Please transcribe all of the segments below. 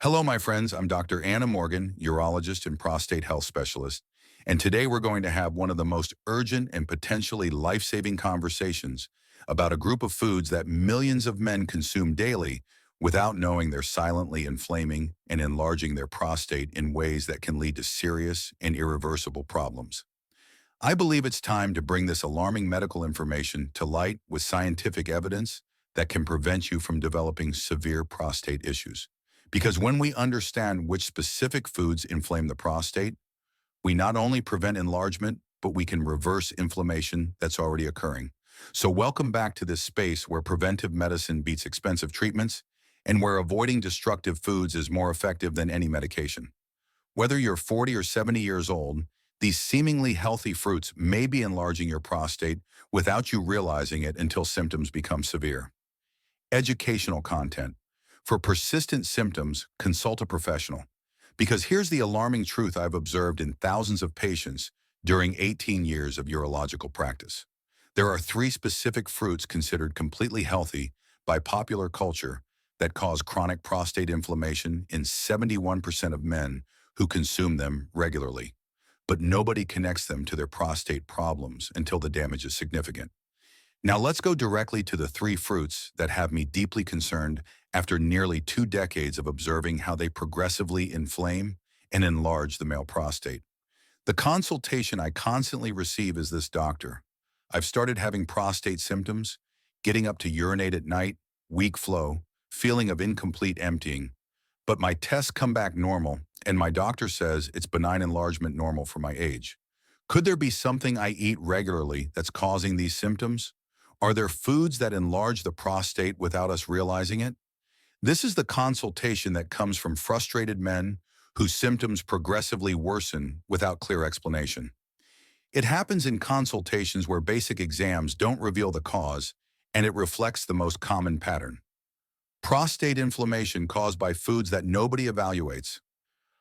Hello, my friends. I'm Dr. Anna Morgan, urologist and prostate health specialist. And today we're going to have one of the most urgent and potentially life-saving conversations about a group of foods that millions of men consume daily without knowing they're silently inflaming and enlarging their prostate in ways that can lead to serious and irreversible problems. I believe it's time to bring this alarming medical information to light with scientific evidence that can prevent you from developing severe prostate issues. Because when we understand which specific foods inflame the prostate, we not only prevent enlargement, but we can reverse inflammation that's already occurring. So welcome back to this space where preventive medicine beats expensive treatments and where avoiding destructive foods is more effective than any medication. Whether you're 40 or 70 years old, these seemingly healthy fruits may be enlarging your prostate without you realizing it until symptoms become severe. Educational content. For persistent symptoms, consult a professional. Because here's the alarming truth I've observed in thousands of patients during 18 years of urological practice. There are three specific fruits considered completely healthy by popular culture that cause chronic prostate inflammation in 71% of men who consume them regularly. But nobody connects them to their prostate problems until the damage is significant. Now let's go directly to the three fruits that have me deeply concerned after nearly 2 decades of observing how they progressively inflame and enlarge the male prostate. The consultation I constantly receive is this: doctor, I've started having prostate symptoms, getting up to urinate at night, weak flow, feeling of incomplete emptying, but my tests come back normal and my doctor says it's benign enlargement normal for my age. Could there be something I eat regularly that's causing these symptoms? Are there foods that enlarge the prostate without us realizing it? This is the consultation that comes from frustrated men whose symptoms progressively worsen without clear explanation. It happens in consultations where basic exams don't reveal the cause, and it reflects the most common pattern: prostate inflammation caused by foods that nobody evaluates.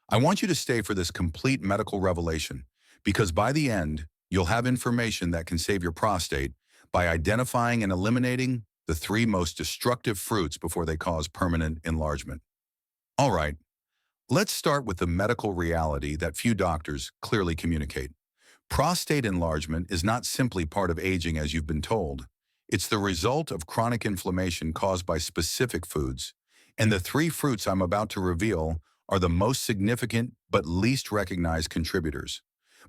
I want you to stay for this complete medical revelation, because by the end, you'll have information that can save your prostate by identifying and eliminating the three most destructive fruits before they cause permanent enlargement. All right, let's start with the medical reality that few doctors clearly communicate. Prostate enlargement is not simply part of aging as you've been told. It's the result of chronic inflammation caused by specific foods, and the three fruits I'm about to reveal are the most significant but least recognized contributors.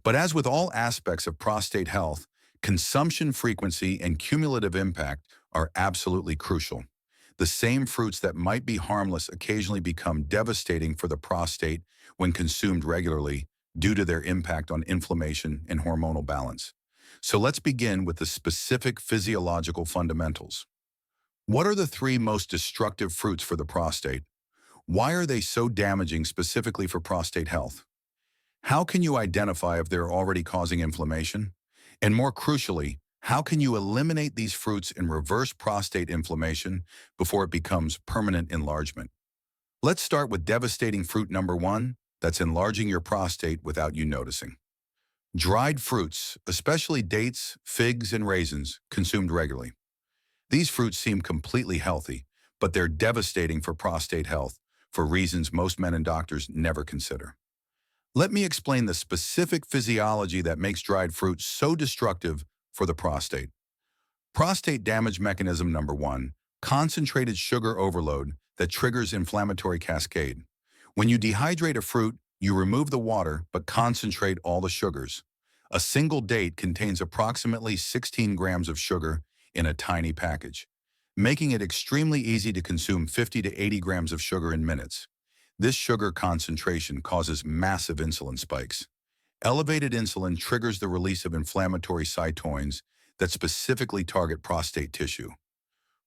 But as with all aspects of prostate health, consumption frequency and cumulative impact are absolutely crucial. The same fruits that might be harmless occasionally become devastating for the prostate when consumed regularly due to their impact on inflammation and hormonal balance. So let's begin with the specific physiological fundamentals. What are the three most destructive fruits for the prostate? Why are they so damaging specifically for prostate health? How can you identify if they're already causing inflammation? And more crucially, how can you eliminate these fruits and reverse prostate inflammation before it becomes permanent enlargement? Let's start with devastating fruit number one that's enlarging your prostate without you noticing. Dried fruits, especially dates, figs, and raisins, consumed regularly. These fruits seem completely healthy, but they're devastating for prostate health for reasons most men and doctors never consider. Let me explain the specific physiology that makes dried fruit so destructive for the prostate. Prostate damage mechanism number one: concentrated sugar overload that triggers inflammatory cascade. When you dehydrate a fruit, you remove the water but concentrate all the sugars. A single date contains approximately 16 grams of sugar in a tiny package, making it extremely easy to consume 50 to 80 grams of sugar in minutes. This sugar concentration causes massive insulin spikes. Elevated insulin triggers the release of inflammatory cytokines that specifically target prostate tissue.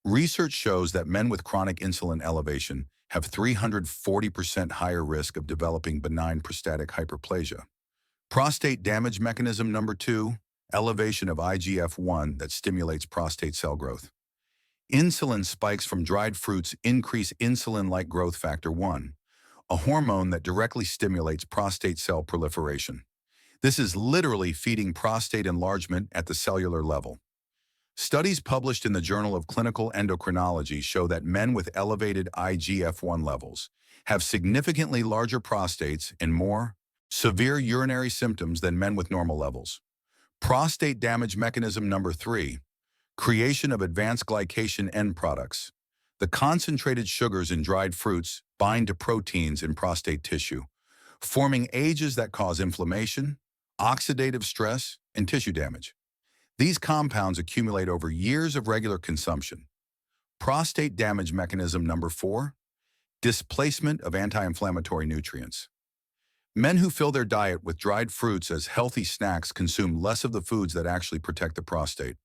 Research shows that men with chronic insulin elevation have 340% higher risk of developing benign prostatic hyperplasia. Prostate damage mechanism number two: elevation of IGF-1 that stimulates prostate cell growth. Insulin spikes from dried fruits increase insulin-like growth factor 1, a hormone that directly stimulates prostate cell proliferation. This is literally feeding prostate enlargement at the cellular level. Studies published in the Journal of Clinical Endocrinology show that men with elevated IGF-1 levels have significantly larger prostates and more severe urinary symptoms than men with normal levels. Prostate damage mechanism number 3, creation of advanced glycation end products. The concentrated sugars in dried fruits bind to proteins in prostate tissue, forming ages that cause inflammation, oxidative stress, and tissue damage. These compounds accumulate over years of regular consumption. Prostate damage mechanism number 4, displacement of anti-inflammatory nutrients. Men who fill their diet with dried fruits as healthy snacks consume less of the foods that actually protect the prostate.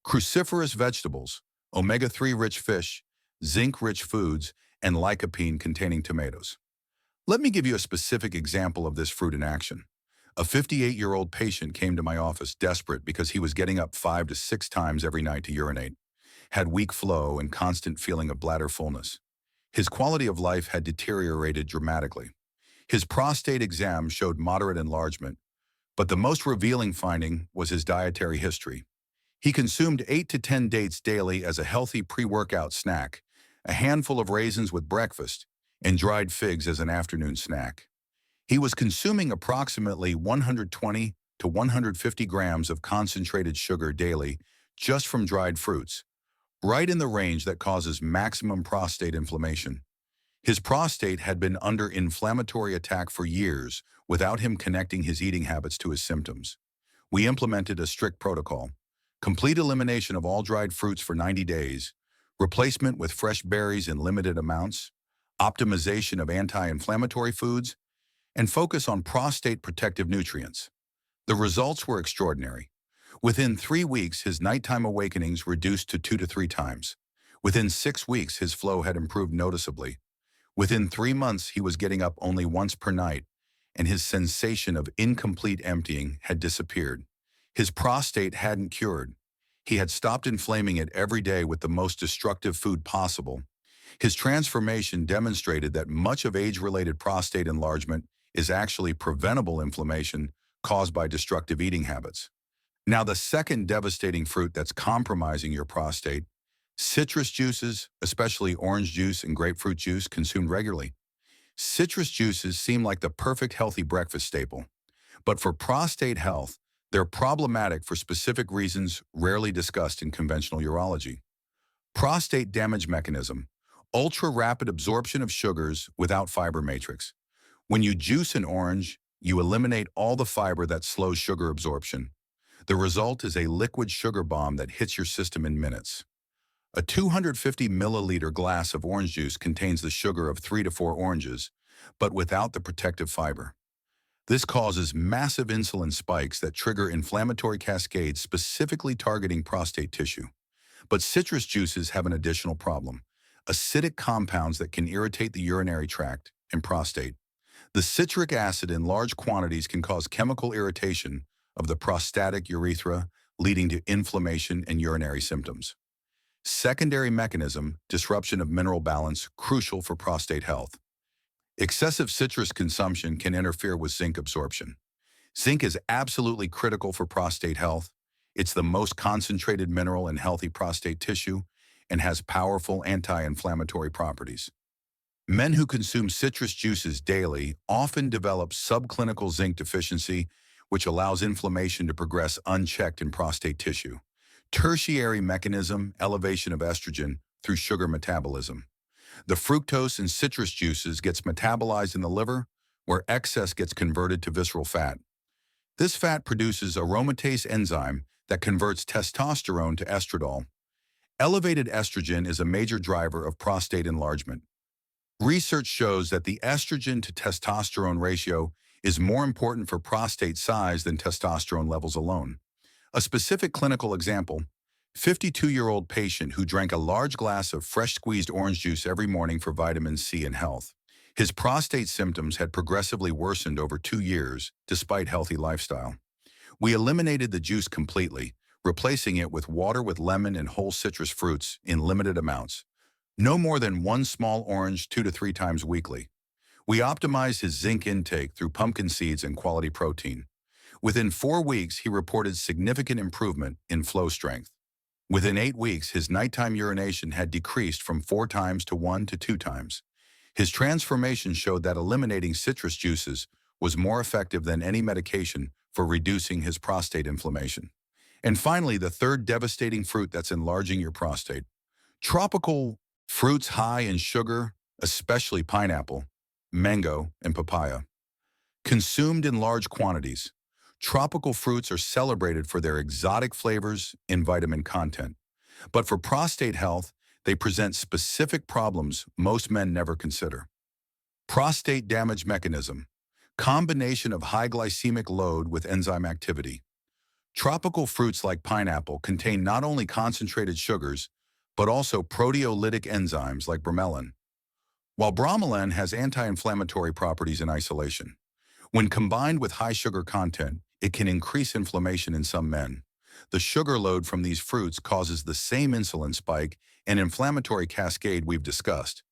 Cruciferous vegetables, omega-3 rich fish, zinc-rich foods, and lycopene-containing tomatoes. Let me give you a specific example of this fruit in action. A 58-year-old patient came to my office desperate because he was getting up 5 to 6 times every night to urinate, had weak flow and constant feeling of bladder fullness. His quality of life had deteriorated dramatically. His prostate exam showed moderate enlargement, but the most revealing finding was his dietary history. He consumed 8 to 10 dates daily as a healthy pre-workout snack, a handful of raisins with breakfast, and dried figs as an afternoon snack. He was consuming approximately 120 to 150 grams of concentrated sugar daily just from dried fruits, right in the range that causes maximum prostate inflammation. His prostate had been under inflammatory attack for years without him connecting his eating habits to his symptoms. We implemented a strict protocol: complete elimination of all dried fruits for 90 days, replacement with fresh berries in limited amounts, optimization of anti-inflammatory foods, and focus on prostate protective nutrients. The results were extraordinary. Within 3 weeks, his nighttime awakenings reduced to 2 to 3 times. Within 6 weeks, his flow had improved noticeably. Within 3 months, he was getting up only once per night, and his sensation of incomplete emptying had disappeared. His prostate hadn't cured. He had stopped inflaming it every day with the most destructive food possible. His transformation demonstrated that much of age-related prostate enlargement is actually preventable inflammation caused by destructive eating habits. Now, the second devastating fruit that's compromising your prostate: citrus juices, especially orange juice and grapefruit juice, consumed regularly. Citrus juices seem like the perfect healthy breakfast staple, but for prostate health, they're problematic for specific reasons rarely discussed in conventional urology. Prostate damage mechanism: ultra-rapid absorption of sugars without fiber matrix. When you juice an orange, you eliminate all the fiber that slows sugar absorption. The result is a liquid sugar bomb that hits your system in minutes. A 250 milliliter glass of orange juice contains the sugar of 3 to 4 oranges, but without the protective fiber. This causes massive insulin spikes that trigger inflammatory cascades specifically targeting prostate tissue. But citrus juices have an additional problem: acidic compounds that can irritate the urinary tract and prostate. The citric acid in large quantities can cause chemical irritation of the prostatic urethra, leading to inflammation and urinary symptoms. Secondary mechanism: disruption of mineral balance, crucial for prostate health. Excessive citrus consumption can interfere with zinc absorption. Zinc is absolutely critical for prostate health. It's the most concentrated mineral in healthy prostate tissue and has powerful anti-inflammatory properties. Men who consume citrus juices daily often develop subclinical zinc deficiency, which allows inflammation to progress unchecked in prostate tissue. Tertiary mechanism: elevation of estrogen through sugar metabolism. The fructose in citrus juices gets metabolized in the liver, where excess gets converted to visceral fat. This fat produces aromatase enzyme that converts testosterone to estradiol. Elevated estrogen is a major driver of prostate enlargement. Research shows that the estrogen to testosterone ratio is more important for prostate size than testosterone levels alone. A specific clinical example: 52-year-old patient who drank a large glass of fresh squeezed orange juice every morning for vitamin C and health. His prostate symptoms had progressively worsened over 2 years, despite healthy lifestyle. We eliminated the juice completely, replacing it with water with lemon and whole citrus fruits in limited amounts. No more than 1 small orange 2 to 3 times weekly. We optimized his zinc intake through pumpkin seeds and quality protein. Within 4 weeks, he reported significant improvement in flow strength. Within 8 weeks, his nighttime urination had decreased from 4 times to 1 to 2 times. His transformation showed that eliminating citrus juices was more effective than any medication for reducing his prostate inflammation. And finally, the third devastating fruit that's enlarging your prostate. Tropical fruits high in sugar, especially pineapple, mango, and papaya. Consumed in large quantities, tropical fruits are celebrated for their exotic flavors and vitamin content. But for prostate health, they present specific problems most men never consider. Prostate damage mechanism. Combination of high glycemic load with enzyme activity. Tropical fruits like pineapple contain not only concentrated sugars, but also proteolytic enzymes like bromelain. While bromelain has anti-inflammatory properties in isolation, when combined with high sugar content, it can increase inflammation in some men. The sugar load from these fruits causes the same insulin spike and inflammatory cascade we've discussed,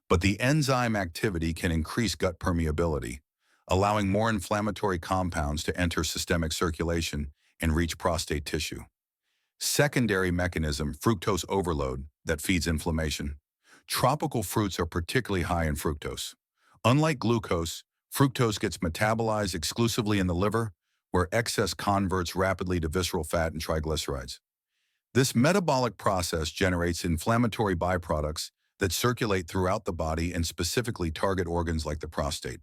but the enzyme activity can increase gut permeability, allowing more inflammatory compounds to enter systemic circulation and reach prostate tissue. Secondary mechanism, fructose overload, that feeds inflammation. Tropical fruits are particularly high in fructose. Unlike glucose, fructose gets metabolized exclusively in the liver, where excess converts rapidly to visceral fat and triglycerides. This metabolic process generates inflammatory byproducts that circulate throughout the body and specifically target organs like the prostate.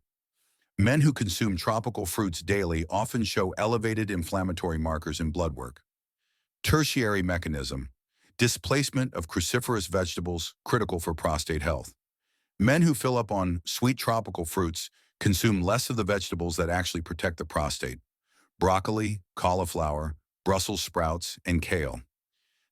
Men who consume tropical fruits daily often show elevated inflammatory markers in blood work. Tertiary mechanism. Displacement of cruciferous vegetables critical for prostate health. Men who fill up on sweet tropical fruits consume less of the vegetables that actually protect the prostate. Broccoli, cauliflower, Brussels sprouts, and kale.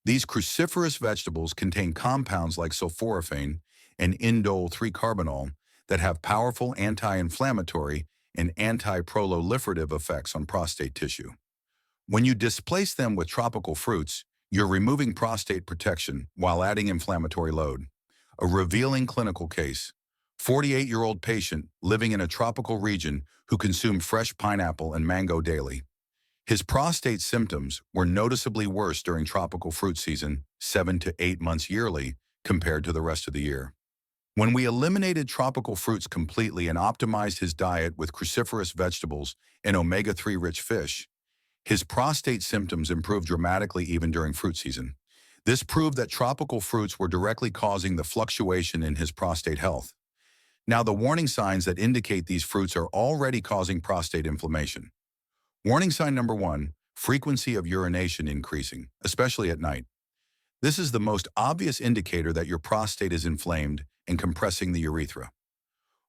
These cruciferous vegetables contain compounds like sulforaphane and indole 3-carbinol that have powerful anti-inflammatory and anti-proliferative effects on prostate tissue. When you displace them with tropical fruits, you're removing prostate protection while adding inflammatory load. A revealing clinical case. 48-year-old patient living in a tropical region who consumed fresh pineapple and mango daily. His prostate symptoms were noticeably worse during tropical fruit season, 7 to 8 months yearly, compared to the rest of the year. When we eliminated tropical fruits completely and optimized his diet with cruciferous vegetables and omega-3 rich fish, his prostate symptoms improved dramatically even during fruit season. This proved that tropical fruits were directly causing the fluctuation in his prostate health. Now, the warning signs that indicate these fruits are already causing prostate inflammation. Warning sign number 1, frequency of urination increasing, especially at night. This is the most obvious indicator that your prostate is inflamed and compressing the urethra.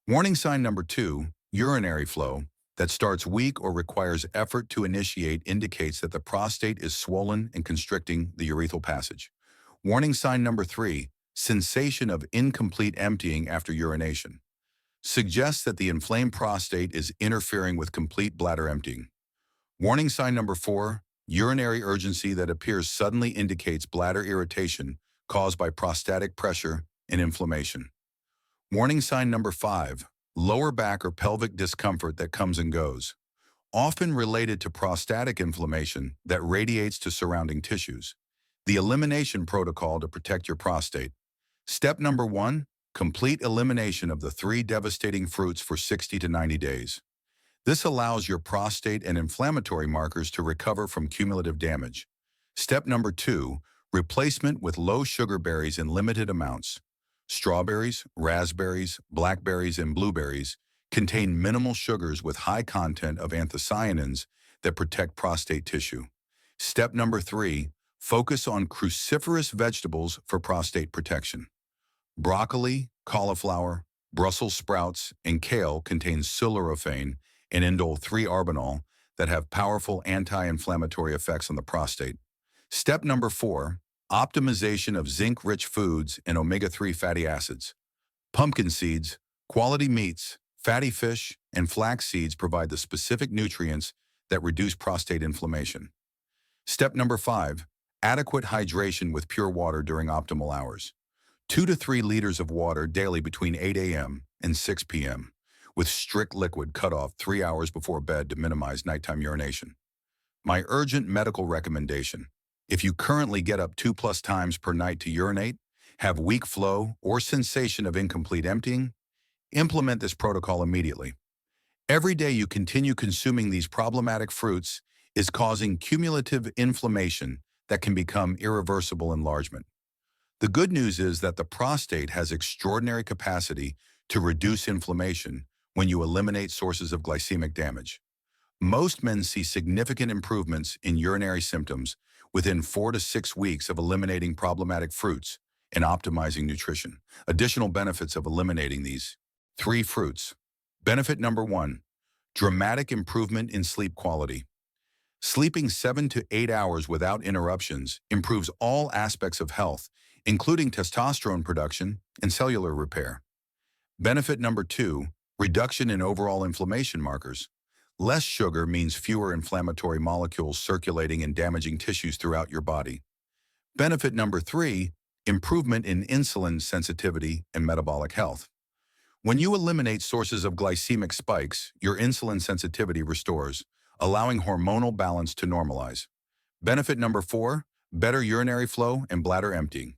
Warning sign number 2, urinary flow, that starts weak or requires effort to initiate indicates that the prostate is swollen and constricting the urethral passage. Warning sign number 3, sensation of incomplete emptying after urination. Suggests that the inflamed prostate is interfering with complete bladder emptying. Warning sign number 4, urinary urgency that appears suddenly indicates bladder irritation caused by prostatic pressure and inflammation. Warning sign number 5, lower back or pelvic discomfort that comes and goes, often related to prostatic inflammation that radiates to surrounding tissues. The elimination protocol to protect your prostate. Step number 1, complete elimination of the 3 devastating fruits for 60 to 90 days. This allows your prostate and inflammatory markers to recover from cumulative damage. Step number 2, replacement with low sugar berries in limited amounts. Strawberries, raspberries, blackberries, and blueberries contain minimal sugars with high content of anthocyanins that protect prostate tissue. Step number 3, focus on cruciferous vegetables for prostate protection. Broccoli, cauliflower, Brussels sprouts, and kale contain sulforaphane and indole 3-carbinol that have powerful anti-inflammatory effects on the prostate. Step number 4, optimization of zinc-rich foods and omega-3 fatty acids. Pumpkin seeds, quality meats, fatty fish, and flax seeds provide the specific nutrients that reduce prostate inflammation. Step number 5, adequate hydration with pure water during optimal hours. 2 to 3 liters of water daily between 8 a.m. and 6 p.m., with strict liquid cutoff 3 hours before bed to minimize nighttime urination. My urgent medical recommendation. If you currently get up 2+ times per night to urinate, have weak flow, or sensation of incomplete emptying, implement this protocol immediately. Every day you continue consuming these problematic fruits is causing cumulative inflammation that can become irreversible enlargement. The good news is that the prostate has extraordinary capacity to reduce inflammation when you eliminate sources of glycemic damage. Most men see significant improvements in urinary symptoms within 4 to 6 weeks of eliminating problematic fruits and optimizing nutrition. Additional benefits of eliminating these 3 fruits. Benefit number 1, dramatic improvement in sleep quality. Sleeping 7 to 8 hours without interruptions improves all aspects of health, including testosterone production and cellular repair. Benefit number 2, reduction in overall inflammation markers. Less sugar means fewer inflammatory molecules circulating and damaging tissues throughout your body. Benefit number 3, improvement in insulin sensitivity and metabolic health. When you eliminate sources of glycemic spikes, your insulin sensitivity restores, allowing hormonal balance to normalize. Benefit number 4, better urinary flow and bladder emptying.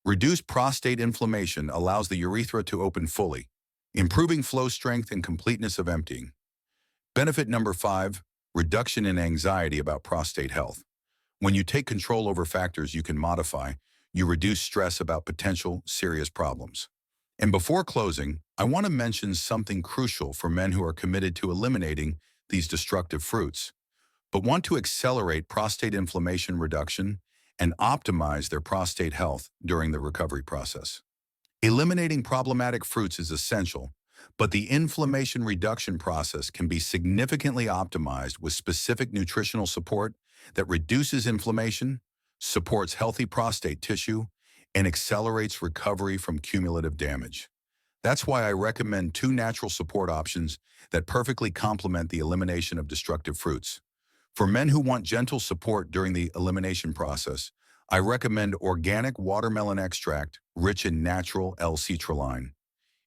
Reduced prostate inflammation allows the urethra to open fully, improving flow strength and completeness of emptying. Benefit number 5, reduction in anxiety about prostate health. When you take control over factors you can modify, you reduce stress about potential serious problems. And before closing, I want to mention something crucial for men who are committed to eliminating these destructive fruits, but want to accelerate prostate inflammation reduction and optimize their prostate health during the recovery process. Eliminating problematic fruits is essential, but the inflammation reduction process can be significantly optimized with specific nutritional support that reduces inflammation, supports healthy prostate tissue, and accelerates recovery from cumulative damage. That's why I recommend 2 natural support options that perfectly complement the elimination of destructive fruits. For men who want gentle support during the elimination process, I recommend organic watermelon extract rich in natural L-citrulline.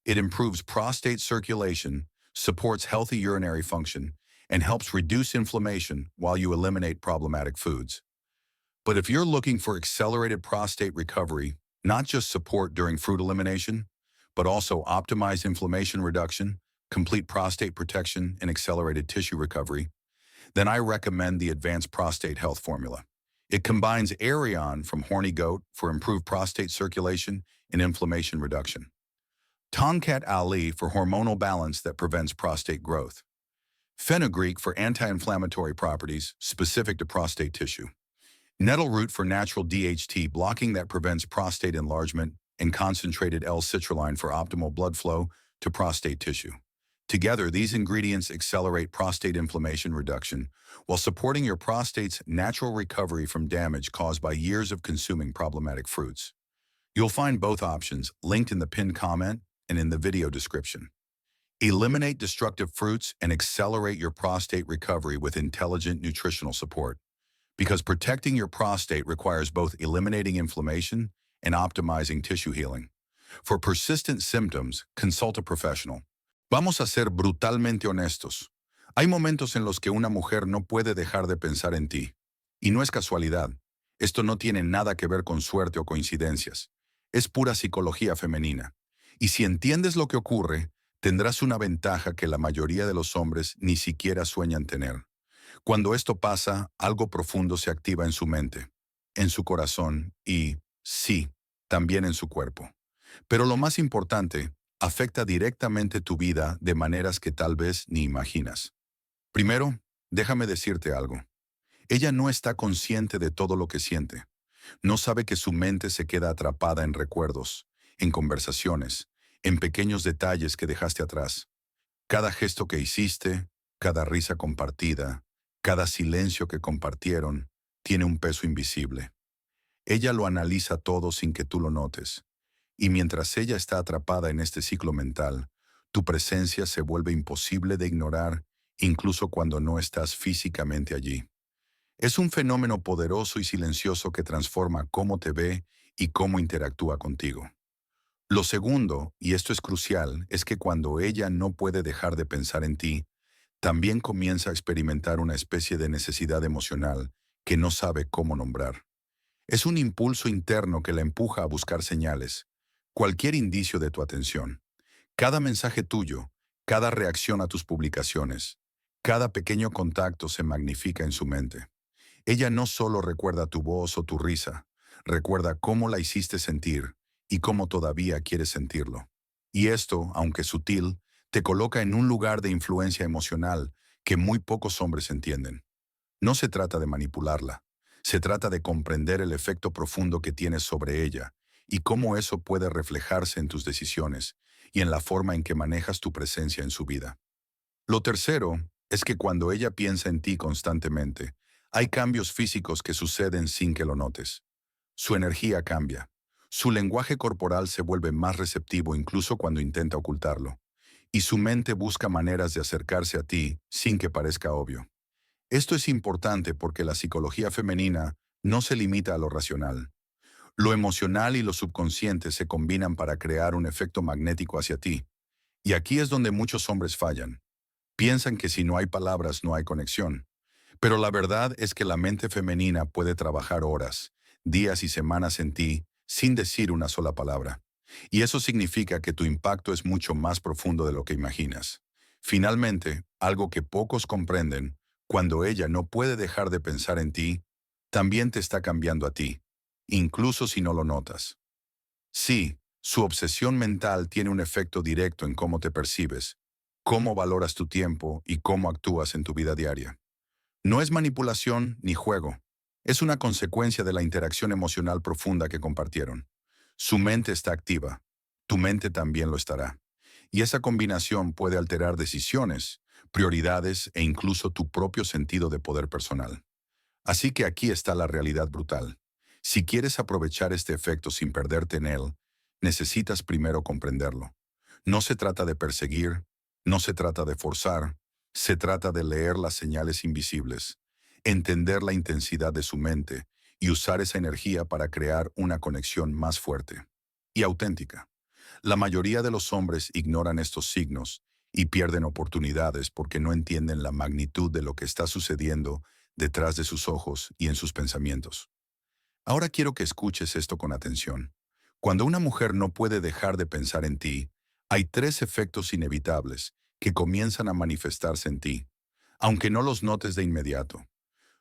It improves prostate circulation, supports healthy urinary function, and helps reduce inflammation while you eliminate problematic foods. But if you're looking for accelerated prostate recovery, not just support during fruit elimination, but also optimized inflammation reduction, complete prostate protection, and accelerated tissue recovery, then I recommend the Advanced Prostate Health Formula. It combines Arion from horny goat for improved prostate circulation and inflammation reduction, Tonkat Ali for hormonal balance that prevents prostate growth, fenugreek for anti-inflammatory properties specific to prostate tissue, nettle root for natural DHT blocking that prevents prostate enlargement, and concentrated L-citrulline for optimal blood flow to prostate tissue. Together, these ingredients accelerate prostate inflammation reduction while supporting your prostate's natural recovery from damage caused by years of consuming problematic fruits. You'll find both options linked in the pinned comment and in the video description. Eliminate destructive fruits and accelerate your prostate recovery with intelligent nutritional support, because protecting your prostate requires both eliminating inflammation and optimizing tissue healing. For persistent symptoms, consult a professional. Vamos a ser brutalmente honestos. Hay momentos en los que una mujer no puede dejar de pensar en ti. Y no es casualidad. Esto no tiene nada que ver con suerte o coincidencias. Es pura psicología femenina. Y si entiendes lo que ocurre, tendrás una ventaja que la mayoría de los hombres ni siquiera sueñan tener. Cuando esto pasa, algo profundo se activa en su mente, en su corazón y, sí, también en su cuerpo. Pero lo más importante, afecta directamente tu vida de maneras que tal vez ni imaginas. Primero, déjame decirte algo. Ella no está consciente de todo lo que siente. No sabe que su mente se queda atrapada en recuerdos, en conversaciones, en pequeños detalles que dejaste atrás. Cada gesto que hiciste, cada risa compartida, cada silencio que compartieron, tiene un peso invisible. Ella lo analiza todo sin que tú lo notes. Y mientras ella está atrapada en este ciclo mental, tu presencia se vuelve imposible de ignorar, incluso cuando no estás físicamente allí. Es un fenómeno poderoso y silencioso que transforma cómo te ve y cómo interactúa contigo. Lo segundo, y esto es crucial, es que cuando ella no puede dejar de pensar en ti, también comienza a experimentar una especie de necesidad emocional que no sabe cómo nombrar. Es un impulso interno que la empuja a buscar señales, cualquier indicio de tu atención. Cada mensaje tuyo, cada reacción a tus publicaciones, cada pequeño contacto se magnifica en su mente. Ella no solo recuerda tu voz o tu risa, recuerda cómo la hiciste sentir y cómo todavía quieres sentirlo. Y esto, aunque sutil, te coloca en un lugar de influencia emocional que muy pocos hombres entienden. No se trata de manipularla, se trata de comprender el efecto profundo que tienes sobre ella y cómo eso puede reflejarse en tus decisiones y en la forma en que manejas tu presencia en su vida. Lo tercero es que cuando ella piensa en ti constantemente, hay cambios físicos que suceden sin que lo notes. Su energía cambia. Su lenguaje corporal se vuelve más receptivo incluso cuando intenta ocultarlo. Y su mente busca maneras de acercarse a ti sin que parezca obvio. Esto es importante porque la psicología femenina no se limita a lo racional. Lo emocional y lo subconsciente se combinan para crear un efecto magnético hacia ti. Y aquí es donde muchos hombres fallan. Piensan que si no hay palabras no hay conexión. Pero la verdad es que la mente femenina puede trabajar horas, días y semanas en ti sin decir una sola palabra. Y eso significa que tu impacto es mucho más profundo de lo que imaginas. Finalmente, algo que pocos comprenden, cuando ella no puede dejar de pensar en ti, también te está cambiando a ti, incluso si no lo notas. Sí, su obsesión mental tiene un efecto directo en cómo te percibes, cómo valoras tu tiempo y cómo actúas en tu vida diaria. No es manipulación ni juego. Es una consecuencia de la interacción emocional profunda que compartieron. Su mente está activa. Tu mente también lo estará. Y esa combinación puede alterar decisiones, prioridades e incluso tu propio sentido de poder personal. Así que aquí está la realidad brutal. Si quieres aprovechar este efecto sin perderte en él, necesitas primero comprenderlo. No se trata de perseguir, no se trata de forzar, se trata de leer las señales invisibles, entender la intensidad de su mente y usar esa energía para crear una conexión más fuerte y auténtica. La mayoría de los hombres ignoran estos signos y pierden oportunidades porque no entienden la magnitud de lo que está sucediendo detrás de sus ojos y en sus pensamientos. Ahora quiero que escuches esto con atención. Cuando una mujer no puede dejar de pensar en ti, hay tres efectos inevitables que comienzan a manifestarse en ti, aunque no los notes de inmediato.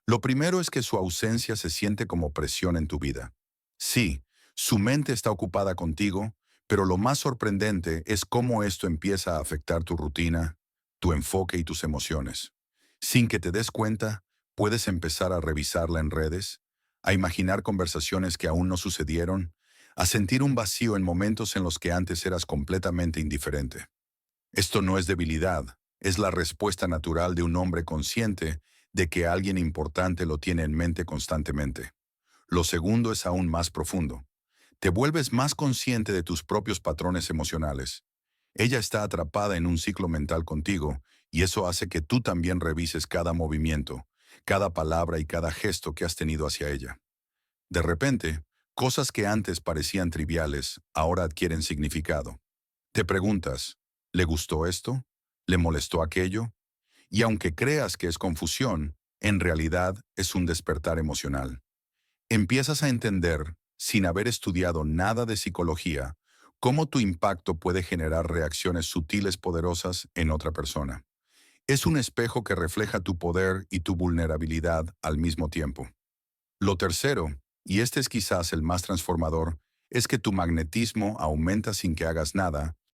Lo primero es que su ausencia se siente como presión en tu vida. Sí, su mente está ocupada contigo, pero lo más sorprendente es cómo esto empieza a afectar tu rutina, tu enfoque y tus emociones. Sin que te des cuenta, puedes empezar a revisarla en redes, a imaginar conversaciones que aún no sucedieron, a sentir un vacío en momentos en los que antes eras completamente indiferente. Esto no es debilidad, es la respuesta natural de un hombre consciente de que alguien importante lo tiene en mente constantemente. Lo segundo es aún más profundo. Te vuelves más consciente de tus propios patrones emocionales. Ella está atrapada en un ciclo mental contigo, y eso hace que tú también revises cada movimiento, cada palabra y cada gesto que has tenido hacia ella. De repente, cosas que antes parecían triviales, ahora adquieren significado. Te preguntas, ¿le gustó esto? ¿Le molestó aquello? Y aunque creas que es confusión, en realidad es un despertar emocional. Empiezas a entender, sin haber estudiado nada de psicología, cómo tu impacto puede generar reacciones sutiles poderosas en otra persona. Es un espejo que refleja tu poder y tu vulnerabilidad al mismo tiempo. Lo tercero, y este es quizás el más transformador, es que tu magnetismo aumenta sin que hagas nada